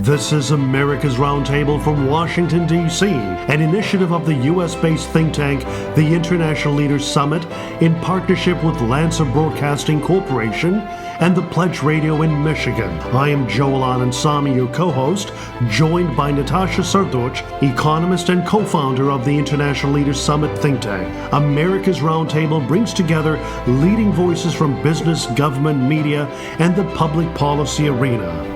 This is America's Roundtable from Washington, D.C., an initiative of the U.S.-based think tank, the International Leaders Summit, in partnership with Lancer Broadcasting Corporation and the Pledge Radio in Michigan. I am Joel Anand Sami, your co-host, joined by Natasha Srdoc, economist and co-founder of the International Leaders Summit think tank. America's Roundtable brings together leading voices from business, government, media, and the public policy arena.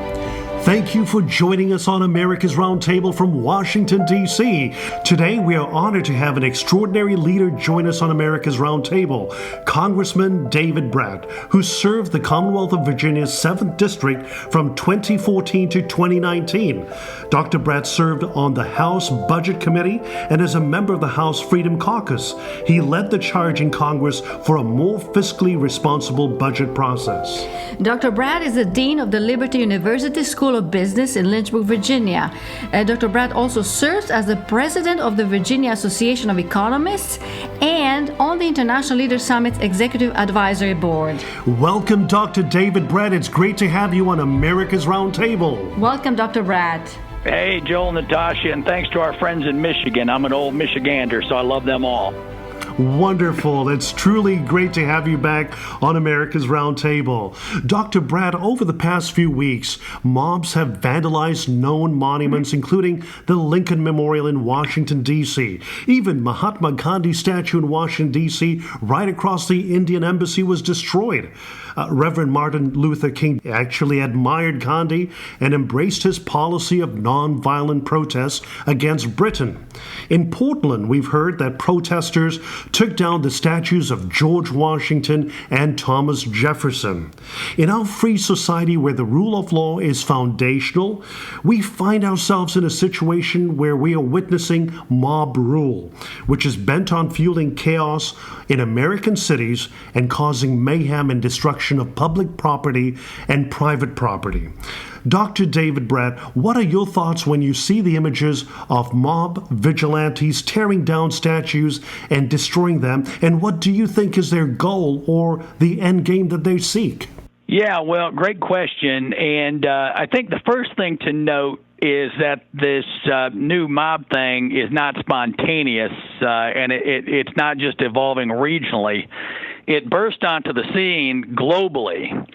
Thank you for joining us on America's Roundtable from Washington, D.C. Today, we are honored to have an extraordinary leader join us on America's Roundtable, Congressman David Brat, who served the Commonwealth of Virginia's 7th District from 2014 to 2019. Dr. Brat served on the House Budget Committee and as a member of the House Freedom Caucus. He led the charge in Congress for a more fiscally responsible budget process. Dr. Brat is the Dean of the Liberty University School of Business in Lynchburg, Virginia. Dr. Brat also serves as the president of the Virginia Association of Economists and on the International Leaders Summit's Executive Advisory Board. Welcome, Dr. David Brat. It's great to have you on America's Roundtable. Welcome, Dr. Brat. Hey, Joel, Natasha, and thanks to our friends in Michigan. I'm an old Michigander, so I love them all. Wonderful. It's truly great to have you back on America's Roundtable. Dr. Brat, over the past few weeks, mobs have vandalized known monuments, including the Lincoln Memorial in Washington, D.C. Even Mahatma Gandhi statue in Washington, D.C., right across the Indian Embassy, was destroyed. Reverend Martin Luther King actually admired Gandhi and embraced his policy of nonviolent protests against Britain. In Portland, we've heard that protesters took down the statues of George Washington and Thomas Jefferson. In our free society where the rule of law is foundational, we find ourselves in a situation where we are witnessing mob rule, which is bent on fueling chaos in American cities and causing mayhem and destruction of public property and private property. Dr. David Brat, what are your thoughts when you see the images of mob vigilantes tearing down statues and destroying them, and what do you think is their goal or the end game that they seek? Yeah, well, great question. And I think the first thing to note is that this new mob thing is not spontaneous, and it's not just evolving regionally. It burst onto the scene globally.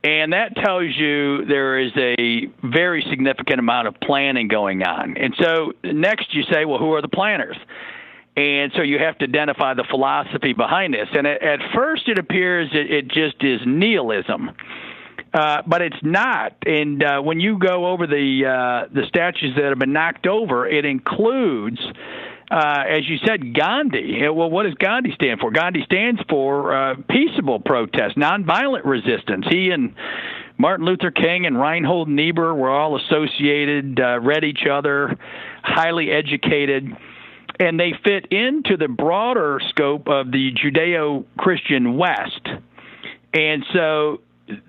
And that tells you there is a very significant amount of planning going on. And so next you say, well, who are the planners? And so you have to identify the philosophy behind this. And at first it appears it just is nihilism. But it's not. And when you go over the statues that have been knocked over, it includes, as you said, Gandhi. Well, what does Gandhi stand for? Gandhi stands for peaceable protest, nonviolent resistance. He and Martin Luther King and Reinhold Niebuhr were all associated, read each other, highly educated, and they fit into the broader scope of the Judeo-Christian West. And so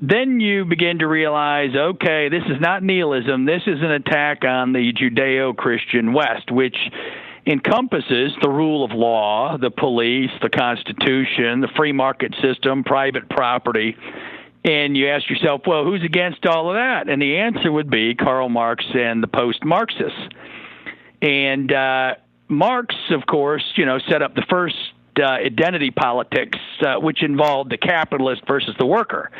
then you begin to realize, okay, this is not nihilism. This is an attack on the Judeo-Christian West, which encompasses the rule of law, the police, the Constitution, the free market system, private property. And you ask yourself, well, who's against all of that? And the answer would be Karl Marx and the post-Marxists. And Marx, of course, set up the first identity politics, which involved the capitalist versus the worker.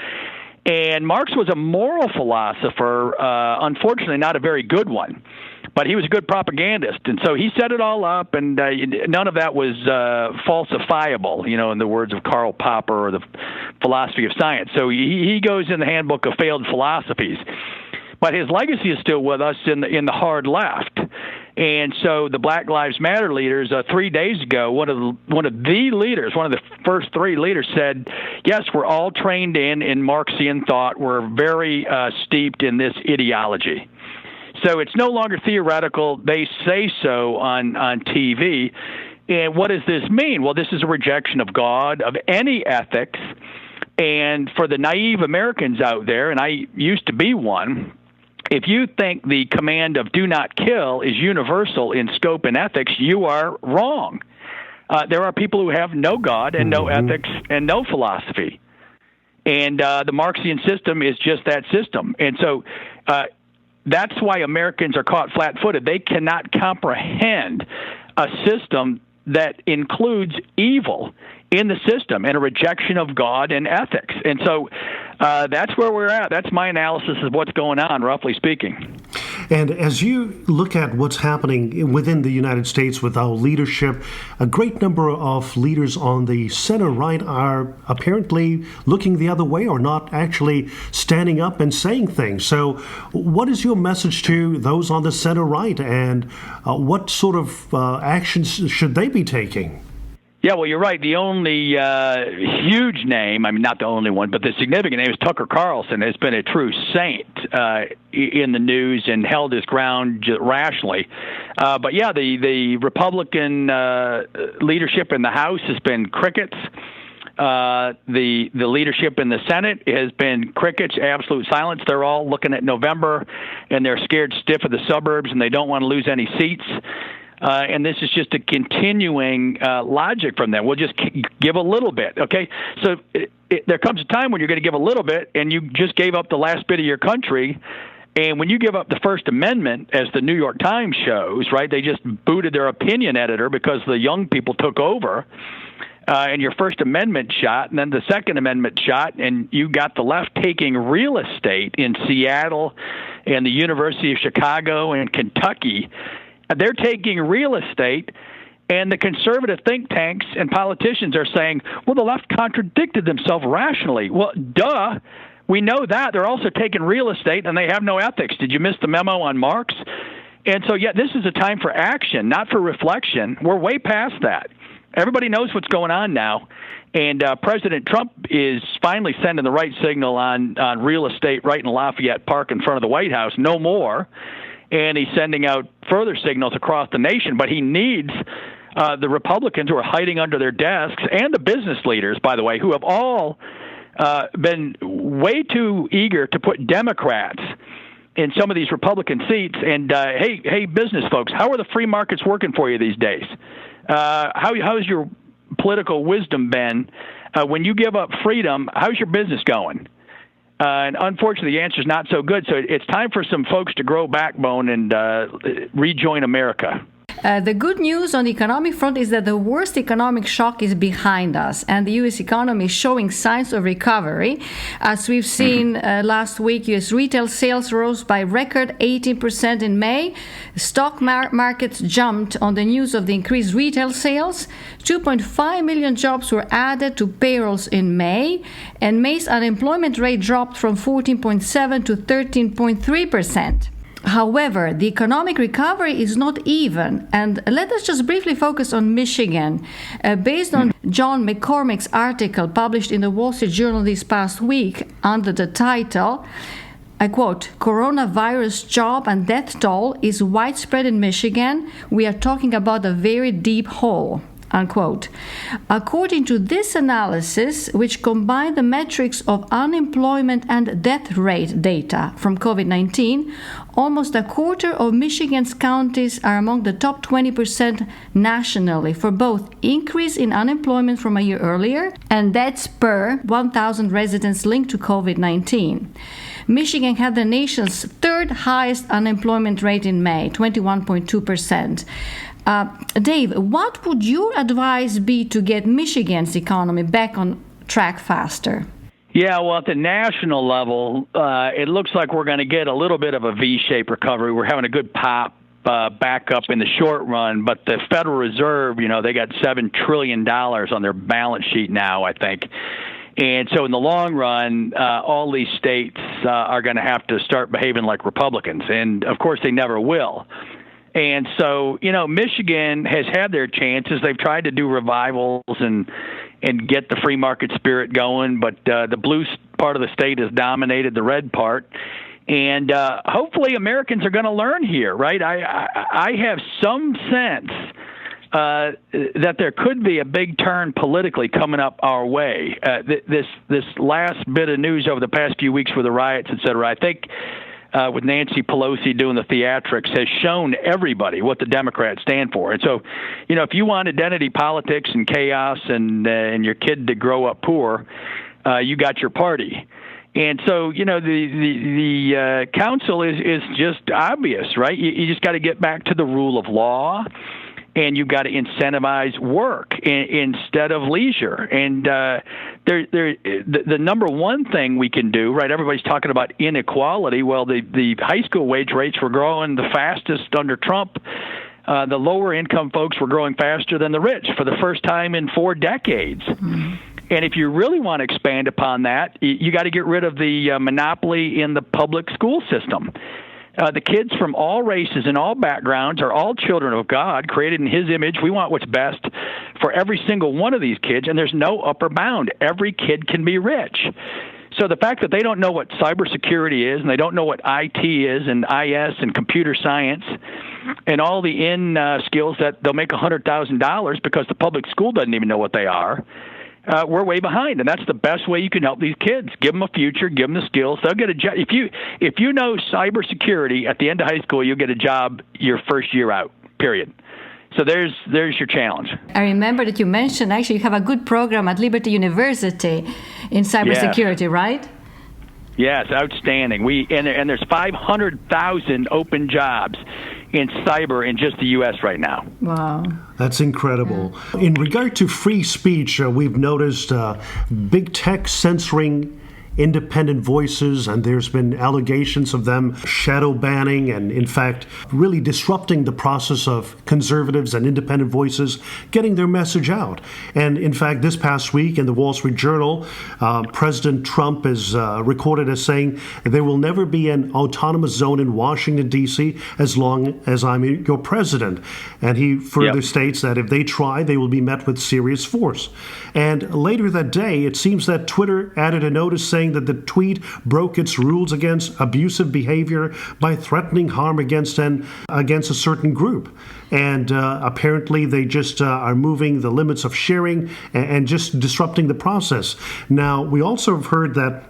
And Marx was a moral philosopher, unfortunately not a very good one, but he was a good propagandist. And so he set it all up, and none of that was falsifiable, in the words of Karl Popper or the philosophy of science. So he goes in the handbook of failed philosophies. But his legacy is still with us in the hard left. And so the Black Lives Matter leaders, 3 days ago, one of the first three leaders said, yes, we're all trained in Marxian thought. We're very steeped in this ideology. So it's no longer theoretical. They say so on TV. And what does this mean? Well, this is a rejection of God, of any ethics. And for the naive Americans out there, and I used to be one, if you think the command of do not kill is universal in scope and ethics, you are wrong. There are people who have no God and no ethics and no philosophy. And the Marxian system is just that system. And so that's why Americans are caught flat-footed. They cannot comprehend a system that includes evil in the system and a rejection of God and ethics. And so that's where we're at. That's my analysis of what's going on, roughly speaking. And as you look at what's happening within the United States with our leadership, a great number of leaders on the center right are apparently looking the other way or not actually standing up and saying things. So what is your message to those on the center right, and what sort of actions should they be taking? Yeah, well, you're right. The only huge name, I mean, not the only one, but the significant name is Tucker Carlson, has been a true saint in the news and held his ground rationally. But yeah, the Republican leadership in the House has been crickets. The leadership in the Senate has been crickets, absolute silence. They're all looking at November, and they're scared stiff of the suburbs, and they don't want to lose any seats. And this is just a continuing logic from them. We'll just give a little bit, okay? So there comes a time when you're going to give a little bit, and you just gave up the last bit of your country. And when you give up the First Amendment, as the New York Times shows, right, they just booted their opinion editor because the young people took over. And your First Amendment shot, and then the Second Amendment shot, and you got the left taking real estate in Seattle and the University of Chicago and Kentucky. They're taking real estate, and the conservative think tanks and politicians are saying, well, the left contradicted themselves rationally. Well, duh. We know that. They're also taking real estate, and they have no ethics. Did you miss the memo on Marx? And so, yeah, this is a time for action, not for reflection. We're way past that. Everybody knows what's going on now, and President Trump is finally sending the right signal on real estate right in Lafayette Park in front of the White House. No more. And he's sending out further signals across the nation. But he needs the Republicans who are hiding under their desks, and the business leaders, by the way, who have all been way too eager to put Democrats in some of these Republican seats. And, hey, business folks, how are the free markets working for you these days? How's your political wisdom been? When you give up freedom, how's your business going? And unfortunately, the answer is not so good. So it's time for some folks to grow backbone and rejoin America. The good news on the economic front is that the worst economic shock is behind us, and the U.S. economy is showing signs of recovery. As we've seen last week, U.S. retail sales rose by record 18% in May. Stock markets jumped on the news of the increased retail sales. 2.5 million jobs were added to payrolls in May, and May's unemployment rate dropped from 14.7 to 13.3%. However, the economic recovery is not even, and let us just briefly focus on Michigan. Based on John McCormick's article published in the Wall Street Journal this past week under the title, I quote, "Coronavirus job and death toll is widespread in Michigan. We are talking about a very deep hole." Unquote. According to this analysis, which combined the metrics of unemployment and death rate data from COVID-19, almost a quarter of Michigan's counties are among the top 20% nationally for both increase in unemployment from a year earlier and deaths per 1,000 residents linked to COVID-19. Michigan had the nation's third highest unemployment rate in May, 21.2%. Dave, what would your advice be to get Michigan's economy back on track faster? Yeah, well, at the national level, it looks like we're going to get a little bit of a V-shaped recovery. We're having a good pop back up in the short run, but the Federal Reserve, they got $7 trillion on their balance sheet now, I think. And so in the long run, all these states are going to have to start behaving like Republicans. And, of course, they never will. And so, Michigan has had their chances. They've tried to do revivals and get the free market spirit going, but the blue part of the state has dominated the red part. And hopefully Americans are going to learn here, right? I have some sense that there could be a big turn politically coming up our way. This last bit of news over the past few weeks with the riots, et cetera, I think with Nancy Pelosi doing the theatrics has shown everybody what the Democrats stand for. And so, if you want identity politics and chaos and your kid to grow up poor, you got your party. And so, the counsel is just obvious, right? You just got to get back to the rule of law, and you've got to incentivize work instead of leisure. And the number one thing we can do, right? Everybody's talking about inequality. Well, the high school wage rates were growing the fastest under Trump. The lower income folks were growing faster than the rich for the first time in 4 decades. Mm-hmm. And if you really want to expand upon that, you got to get rid of the monopoly in the public school system. The kids from all races and all backgrounds are all children of God, created in His image. We want what's best for every single one of these kids, and there's no upper bound. Every kid can be rich. So the fact that they don't know what cybersecurity is, and they don't know what IT is, and IS, and computer science, and all the skills that they'll make $100,000 because the public school doesn't even know what they are, we're way behind, and that's the best way you can help these kids. Give them a future, give them the skills. They'll get a job. If you know cybersecurity at the end of high school, you'll get a job your first year out, period. So there's your challenge. I remember that you mentioned actually you have a good program at Liberty University in cybersecurity, right? Yes, outstanding. And there's 500,000 open jobs in cyber in just the U.S. right now. Wow. That's incredible. Yeah. In regard to free speech, we've noticed big tech censoring independent voices, and there's been allegations of them shadow banning and, in fact, really disrupting the process of conservatives and independent voices getting their message out. And, in fact, this past week in the Wall Street Journal, President Trump is recorded as saying, "There will never be an autonomous zone in Washington, D.C. as long as I'm your president." And he further states that if they try, they will be met with serious force. And later that day, it seems that Twitter added a notice saying that the tweet broke its rules against abusive behavior by threatening harm against a certain group. And apparently they just are moving the limits of sharing and just disrupting the process. Now, we also have heard that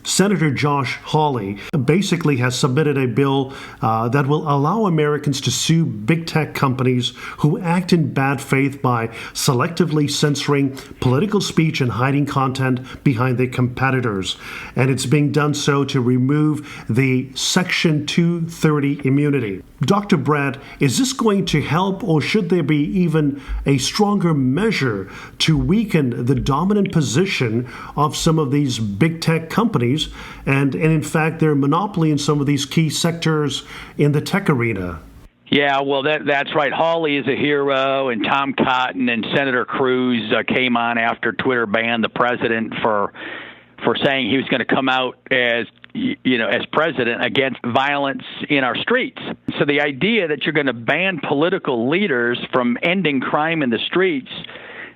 Senator Josh Hawley basically has submitted a bill that will allow Americans to sue big tech companies who act in bad faith by selectively censoring political speech and hiding content behind their competitors. And it's being done so to remove the Section 230 immunity. Dr. Brat, is this going to help, or should there be even a stronger measure to weaken the dominant position of some of these big tech companies and in fact, their monopoly in some of these key sectors in the tech arena? Yeah, well, that's right. Hawley is a hero, and Tom Cotton and Senator Cruz came on after Twitter banned the president for saying he was going to come out as president against violence in our streets. So the idea that you're going to ban political leaders from ending crime in the streets,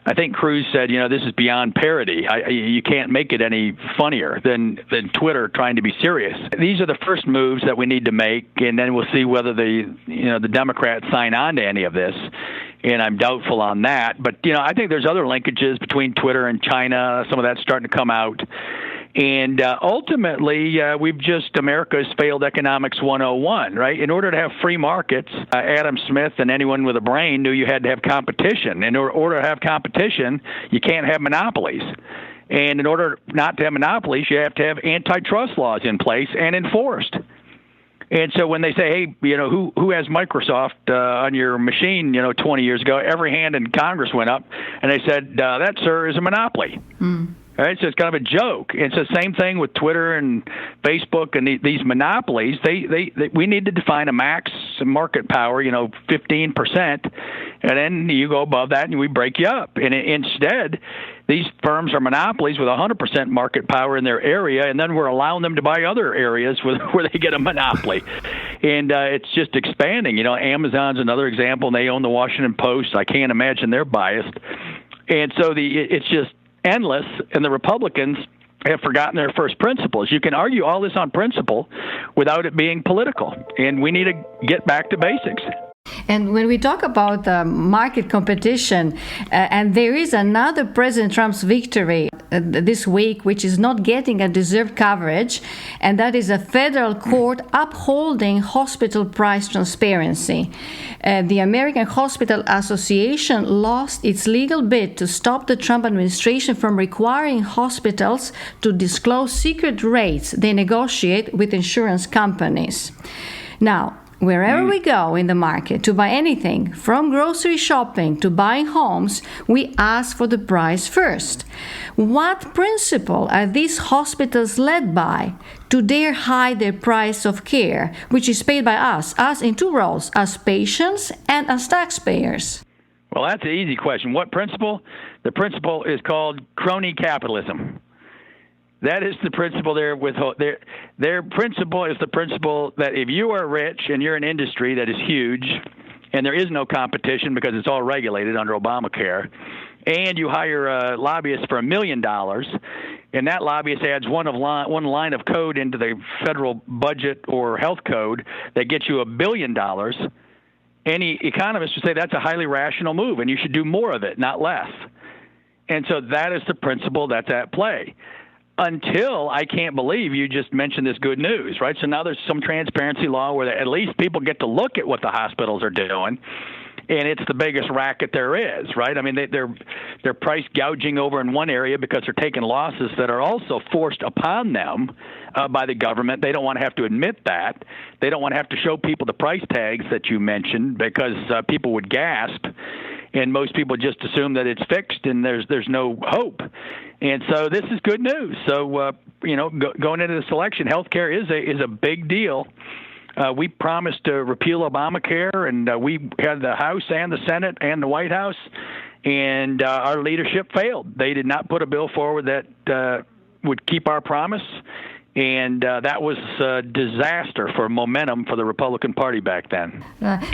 I think Cruz said, this is beyond parody. You can't make it any funnier than Twitter trying to be serious. These are the first moves that we need to make, and then we'll see whether the Democrats sign on to any of this. And I'm doubtful on that. But, I think there's other linkages between Twitter and China. Some of that's starting to come out. And ultimately, America has failed Economics 101, right? In order to have free markets, Adam Smith and anyone with a brain knew you had to have competition. In order to have competition, you can't have monopolies. And in order not to have monopolies, you have to have antitrust laws in place and enforced. And so when they say, hey, who has Microsoft on your machine, 20 years ago, every hand in Congress went up, and they said, that, sir, is a monopoly. Mm. All right, so it's kind of a joke. And it's the same thing with Twitter and Facebook and these monopolies. We need to define a max market power, 15%, and then you go above that and we break you up. And instead, these firms are monopolies with 100% market power in their area, and then we're allowing them to buy other areas where they get a monopoly. And it's just expanding. Amazon's another example, and they own the Washington Post. I can't imagine they're biased. And so it's just endless, and the Republicans have forgotten their first principles. You can argue all this on principle without it being political, and we need to get back to basics. And when we talk about market competition, and there is another President Trump's victory this week, which is not getting a deserved coverage, and that is a federal court upholding hospital price transparency. The American Hospital Association lost its legal bid to stop the Trump administration from requiring hospitals to disclose secret rates they negotiate with insurance companies. Now, wherever we go in the market to buy anything, from grocery shopping to buying homes, we ask for the price first. What principle are these hospitals led by to dare hide their price of care, which is paid by us in two roles, as patients and as taxpayers? Well, that's an easy question. What principle? The principle is called crony capitalism. That is the principle there. Their principle is the principle that if you are rich and you're an industry that is huge and there is no competition because it's all regulated under Obamacare, and you hire a lobbyist for $1 million, and that lobbyist adds one line of code into the federal budget or health code that gets you $1 billion, any economist would say that's a highly rational move and you should do more of it, not less. And so that is the principle that's at play. Until I can't believe you just mentioned this good news, right? So now there's some transparency law where at least people get to look at what the hospitals are doing, and it's the biggest racket there is, right? I mean, they're price gouging over in one area because they're taking losses that are also forced upon them by the government. They don't want to have to admit that. They don't want to have to show people the price tags that you mentioned because people would gasp. And most people just assume that it's fixed and there's no hope. And so this is good news. So, going into this election, healthcare is a big deal. We promised to repeal Obamacare, and we had the House and the Senate and the White House, and our leadership failed. They did not put a bill forward that would keep our promise. And that was a disaster for momentum for the Republican Party back then.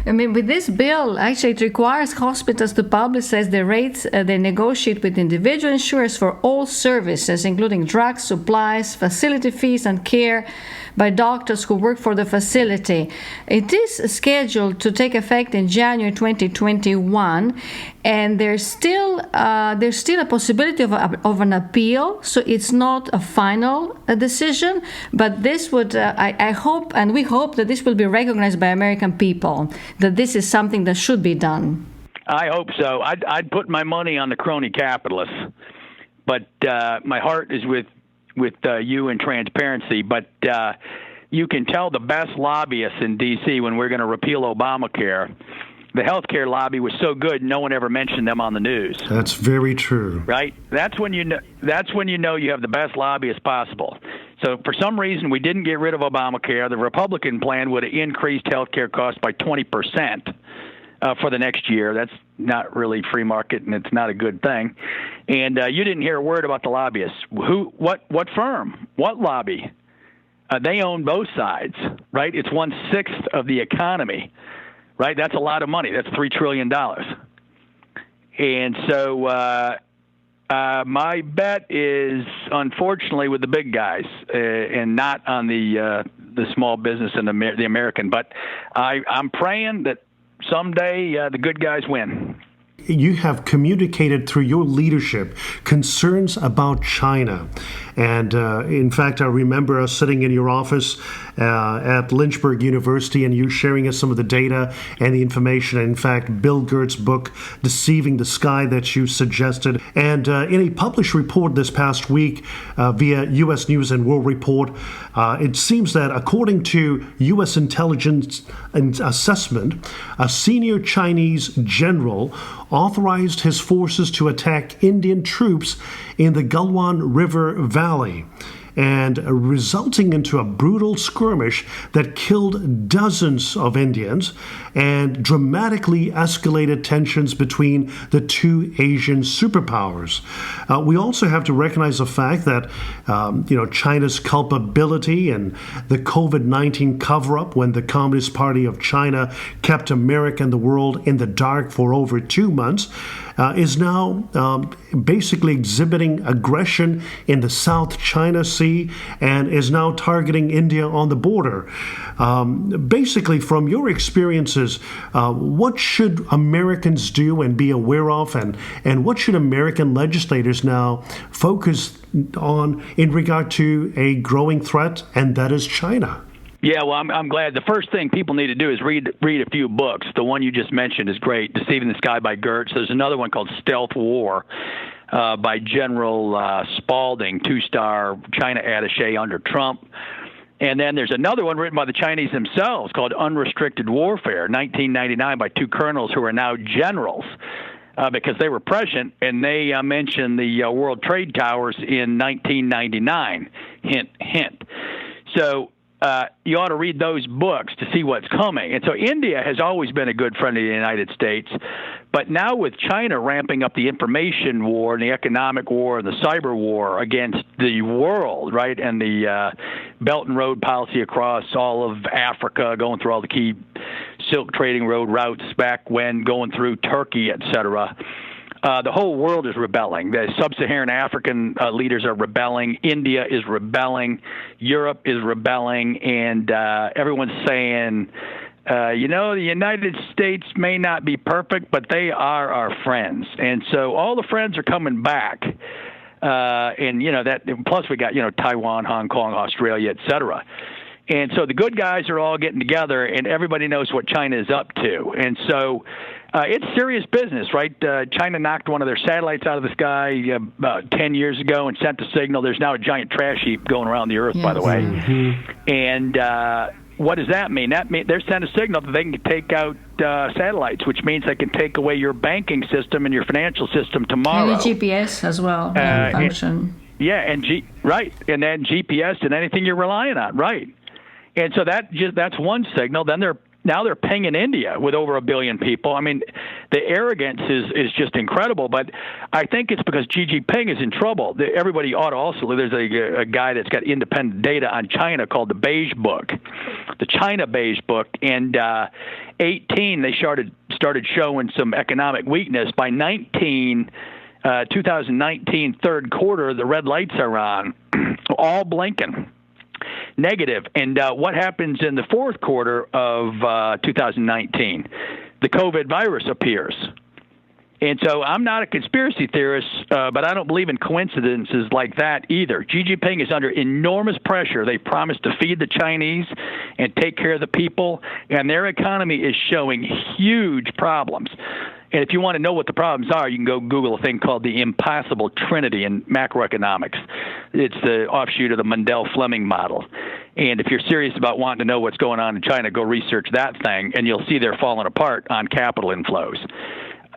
With this bill, actually, it requires hospitals to publicize the rates they negotiate with individual insurers for all services, including drugs, supplies, facility fees, and care by doctors who work for the facility. It is scheduled to take effect in January 2021, and there's still a possibility of an appeal, so it's not a final decision. But this would, I hope, and we hope that this will be recognized by American people, that this is something that should be done. I hope so. I'd put my money on the crony capitalists, but my heart is with you and transparency. But you can tell the best lobbyists in D.C. when we're going to repeal Obamacare. The healthcare lobby was so good, no one ever mentioned them on the news. That's very true. Right? That's when you know you have the best lobbyists possible. So for some reason, we didn't get rid of Obamacare. The Republican plan would have increased healthcare costs by 20% for the next year. That's not really free market, and it's not a good thing. And you didn't hear a word about the lobbyists. What firm? What lobby? They own both sides, right? It's 1/6 of the economy. Right, that's a lot of money. That's $3 trillion. And so my bet is, unfortunately, with the big guys and not on the small business and the American. But I'm praying that someday the good guys win. You have communicated through your leadership concerns about China. And in fact, I remember us sitting in your office at Lynchburg University and you sharing us some of the data and the information. In fact, Bill Gert's book, Deceiving the Sky, that you suggested. And in a published report this past week via U.S. News and World Report, it seems that according to U.S. intelligence assessment, a senior Chinese general authorized his forces to attack Indian troops in the Galwan River Valley, and resulting into a brutal skirmish that killed dozens of Indians and dramatically escalated tensions between the two Asian superpowers. We also have to recognize the fact that China's culpability in the COVID-19 cover-up, when the Communist Party of China kept America and the world in the dark for over 2 months, is now basically exhibiting aggression in the South China Sea Sea and is now targeting India on the border. Basically, from your experiences, what should Americans do and be aware of, and what should American legislators now focus on in regard to a growing threat, and that is China? Yeah, well, I'm glad. The first thing people need to do is read a few books. The one you just mentioned is great, Deceiving the Sky by Gertz. There's another one called Stealth War by General Spalding, two-star China attaché under Trump. And then there's another one written by the Chinese themselves called Unrestricted Warfare, 1999, by two colonels who are now generals. Because they were prescient, and they mentioned the World Trade Towers in 1999. Hint, hint. So you ought to read those books to see what's coming. And so India has always been a good friend of the United States. But now with China ramping up the information war and the economic war and the cyber war against the world, right, and the Belt and Road policy across all of Africa, going through all the key Silk Trading Road routes back when, going through Turkey, et cetera, the whole world is rebelling. The sub-Saharan African leaders are rebelling. India is rebelling. Europe is rebelling. And everyone's saying, the United States may not be perfect, but they are our friends. And so all the friends are coming back. Plus we got, Taiwan, Hong Kong, Australia, et cetera. And so the good guys are all getting together, and everybody knows what China is up to. And so it's serious business, right? China knocked one of their satellites out of the sky about 10 years ago and sent a signal. There's now a giant trash heap going around the Earth, by the way. Mm-hmm. And what does that mean? That means they're sending a signal that they can take out satellites, which means they can take away your banking system and your financial system tomorrow. And the GPS as well, function. Right. And then GPS and anything you're relying on, right. And so that's one signal. Then they're pinging India with over 1 billion people. I mean, the arrogance is just incredible. But I think it's because Xi Jinping is in trouble. Everybody ought to also. There's a guy that's got independent data on China called the Beige Book, the China Beige Book. And 18, they started showing some economic weakness. By 2019 third quarter, the red lights are on, all blinking. Negative. And what happens in the fourth quarter of 2019? The COVID virus appears. And so I'm not a conspiracy theorist, but I don't believe in coincidences like that either. Xi Jinping is under enormous pressure. They promised to feed the Chinese and take care of the people, and their economy is showing huge problems. And if you want to know what the problems are, you can go Google a thing called the impossible trinity in macroeconomics. It's the offshoot of the Mundell-Fleming model. And if you're serious about wanting to know what's going on in China, go research that thing, and you'll see they're falling apart on capital inflows.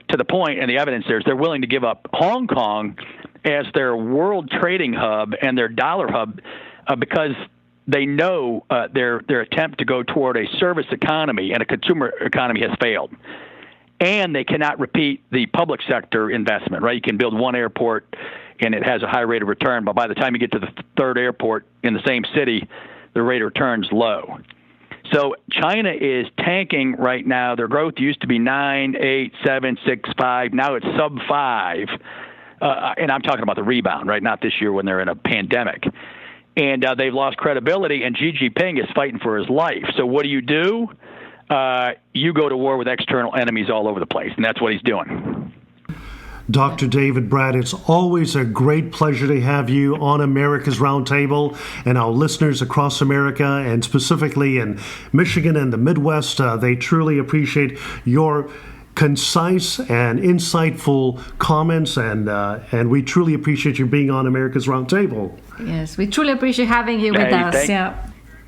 To the point, and the evidence there is they're willing to give up Hong Kong as their world trading hub and their dollar hub because they know their attempt to go toward a service economy and a consumer economy has failed. And they cannot repeat the public sector investment, right? You can build one airport and it has a high rate of return, but by the time you get to the third airport in the same city, the rate of return's low. So China is tanking right now. Their growth used to be 9, 8, 7, 6, 5. Now it's sub 5. And I'm talking about the rebound, right? Not this year when they're in a pandemic. And they've lost credibility, and Xi Jinping is fighting for his life. So what do? You go to war with external enemies all over the place, and that's what he's doing. Dr. David Brat, it's always a great pleasure to have you on America's Roundtable, and our listeners across America, and specifically in Michigan and the Midwest, they truly appreciate your concise and insightful comments, and we truly appreciate you being on America's Roundtable. Yes, we truly appreciate having you with us.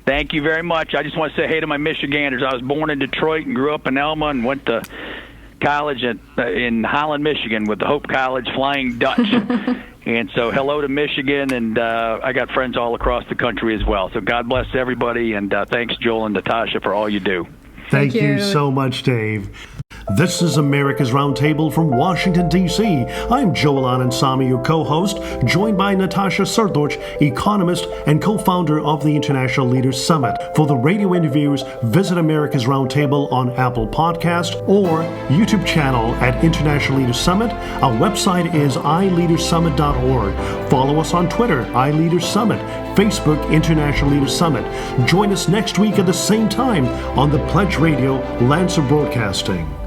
Thank you very much. I just want to say hey to my Michiganders. I was born in Detroit and grew up in Elma and went to college in Holland, Michigan with the Hope College Flying Dutch. And so hello to Michigan, and I got friends all across the country as well. So God bless everybody, and thanks, Joel and Natasha, for all you do. Thank you so much, Dave. This is America's Roundtable from Washington, D.C. I'm Joel Anand, your co-host, joined by Natasha Srdoc, economist and co-founder of the International Leaders Summit. For the radio interviews, visit America's Roundtable on Apple Podcast or YouTube channel at International Leaders Summit. Our website is ileadersummit.org. Follow us on Twitter, iLeaders Summit, Facebook, International Leaders Summit. Join us next week at the same time on the Pledge Radio, Lancer Broadcasting.